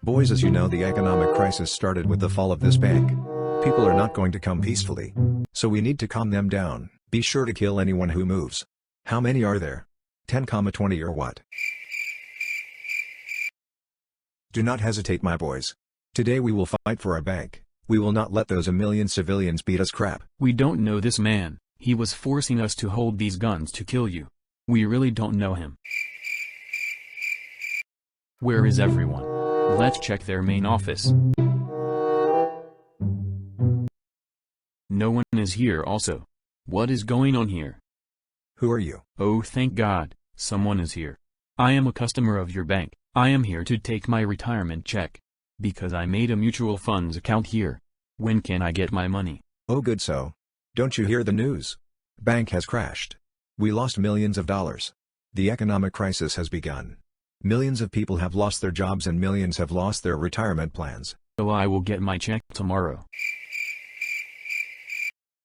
Boys, as you know, the economic crisis started with the fall of this bank. People are not going to come peacefully. So we need to calm them down. Be sure to kill anyone who moves. How many are there? 10, 20 or what? Do not hesitate, my boys. Today we will fight for our bank. We will not let those a million civilians beat us crap. We don't know this man. He was forcing us to hold these guns to kill you. We really don't know him. Where is everyone? Let's check their main office. No one is here also. What is going on here? Who are you? Oh, thank God, someone is here. I am a customer of your bank. I am here to take my retirement check. Because I made a mutual funds account here. When can I get my money? Oh good, so. Don't you hear the news? Bank has crashed. We lost millions of dollars. The economic crisis has begun. Millions of people have lost their jobs and millions have lost their retirement plans. So I will get my check tomorrow.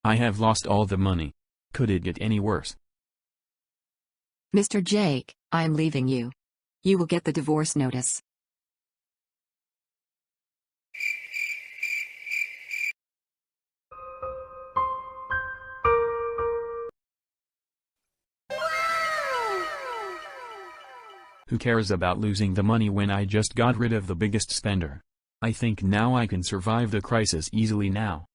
I have lost all the money. Could it get any worse? Mr. Jake, I am leaving you. You will get the divorce notice. Who cares about losing the money when I just got rid of the biggest spender? I think now I can survive the crisis easily now.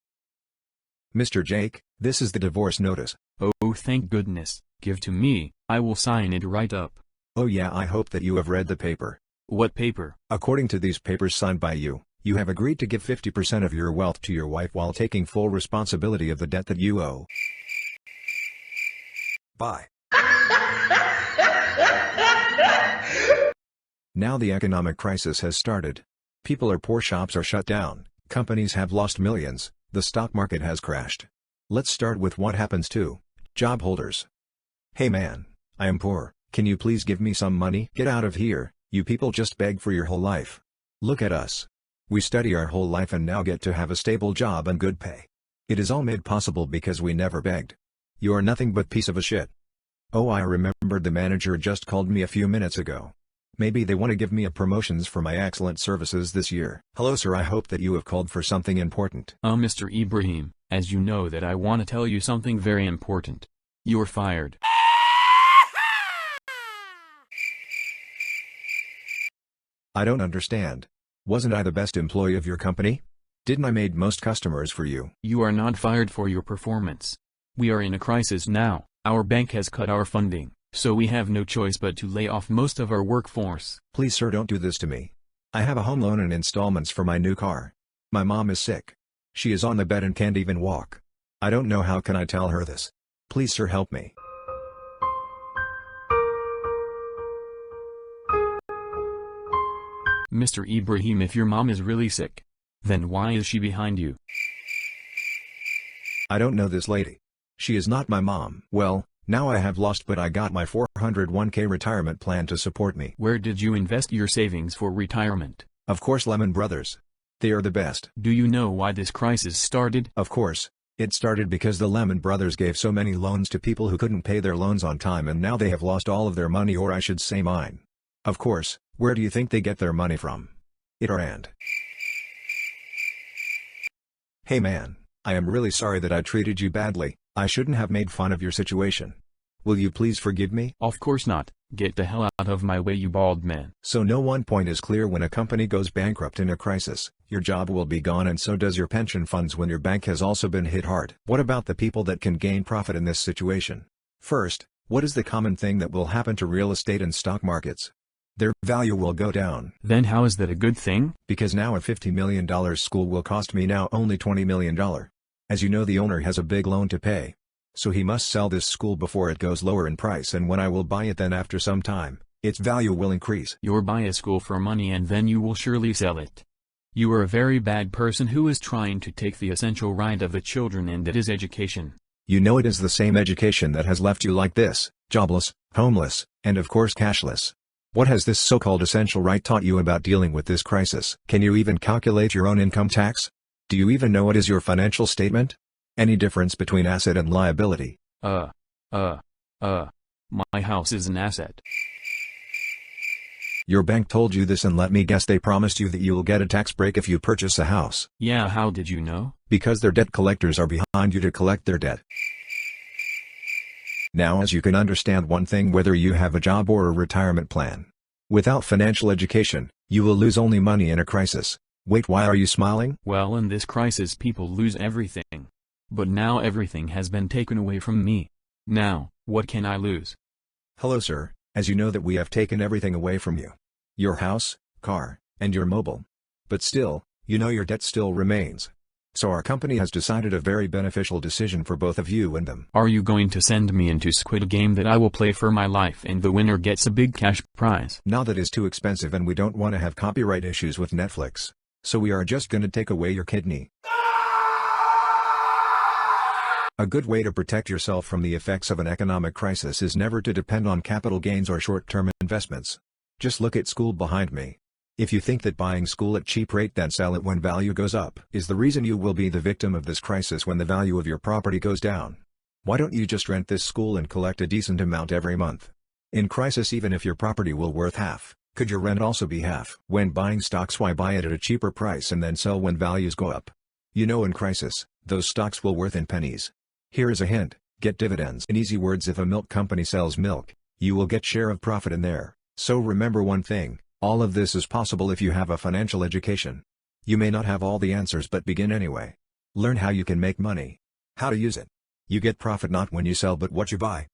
Mr. Jake, this is the divorce notice. Oh, thank goodness. Give to me, I will sign it right up. Oh yeah, I hope that you have read the paper. What paper? According to these papers signed by you, you have agreed to give 50% of your wealth to your wife while taking full responsibility of the debt that you owe. Bye. Now the economic crisis has started. People are poor, shops are shut down, companies have lost millions, the stock market has crashed. Let's start with what happens to job holders. Hey man, I am poor, can you please give me some money? Get out of here, you people just beg for your whole life. Look at us. We study our whole life and now get to have a stable job and good pay. It is all made possible because we never begged. You are nothing but piece of a shit. Oh, I remembered the manager just called me a few minutes ago. Maybe they want to give me a promotions for my excellent services this year. Hello sir, I hope that you have called for something important. Mr. Ibrahim, as you know that I want to tell you something very important. You're fired. I don't understand. Wasn't I the best employee of your company? Didn't I made most customers for you? You are not fired for your performance. We are in a crisis now, our bank has cut our funding. So we have no choice but to lay off most of our workforce. Please sir, don't do this to me. I have a home loan and installments for my new car. My mom is sick. She is on the bed and can't even walk. I don't know how can I tell her this. Please sir, help me. Mr. Ibrahim, if your mom is really sick, then why is she behind you? I don't know this lady. She is not my mom. Well, now I have lost, but I got my 401k retirement plan to support me. Where did you invest your savings for retirement? Of course, Lehman Brothers. They are the best. Do you know why this crisis started? Of course. It started because the Lehman Brothers gave so many loans to people who couldn't pay their loans on time, and now they have lost all of their money, or I should say mine. Of course, where do you think they get their money from? Iran. Hey man, I am really sorry that I treated you badly. I shouldn't have made fun of your situation. Will you please forgive me? Of course not. Get the hell out of my way, you bald man. So no one point is clear: when a company goes bankrupt in a crisis, your job will be gone, and so does your pension funds when your bank has also been hit hard. What about the people that can gain profit in this situation? First, what is the common thing that will happen to real estate and stock markets? Their value will go down. Then how is that a good thing? Because now a $50 million school will cost me now only $20 million. As you know, the owner has a big loan to pay. So he must sell this school before it goes lower in price, and when I will buy it, then after some time, its value will increase. You'll buy a school for money and then you will surely sell it. You are a very bad person who is trying to take the essential right of the children, and that is education. You know, it is the same education that has left you like this, jobless, homeless, and of course cashless. What has this so-called essential right taught you about dealing with this crisis? Can you even calculate your own income tax? Do you even know what is your financial statement? Any difference between asset and liability? My house is an asset. Your bank told you this, and let me guess, they promised you that you will get a tax break if you purchase a house. Yeah, how did you know? Because their debt collectors are behind you to collect their debt. Now, as you can understand one thing, whether you have a job or a retirement plan, without financial education, you will lose only money in a crisis. Wait, why are you smiling? Well, in this crisis people lose everything. But now everything has been taken away from me. Now, what can I lose? Hello sir, as you know that we have taken everything away from you. Your house, car, and your mobile. But still, you know your debt still remains. So our company has decided a very beneficial decision for both of you and them. Are you going to send me into Squid Game that I will play for my life and the winner gets a big cash prize? Now that is too expensive and we don't want to have copyright issues with Netflix. So we are just gonna take away your kidney. A good way to protect yourself from the effects of an economic crisis is never to depend on capital gains or short-term investments. Just look at school behind me. If you think that buying school at cheap rate then sell it when value goes up is the reason, you will be the victim of this crisis when the value of your property goes down. Why don't you just rent this school and collect a decent amount every month? In crisis, even if your property will worth half, could your rent also be half? When buying stocks, why buy it at a cheaper price and then sell when values go up? You know, in crisis, those stocks will worth in pennies. Here is a hint: get dividends. In easy words, if a milk company sells milk, you will get share of profit in there. So remember one thing, all of this is possible if you have a financial education. You may not have all the answers, but begin anyway. Learn how you can make money. How to use it. You get profit not when you sell but what you buy.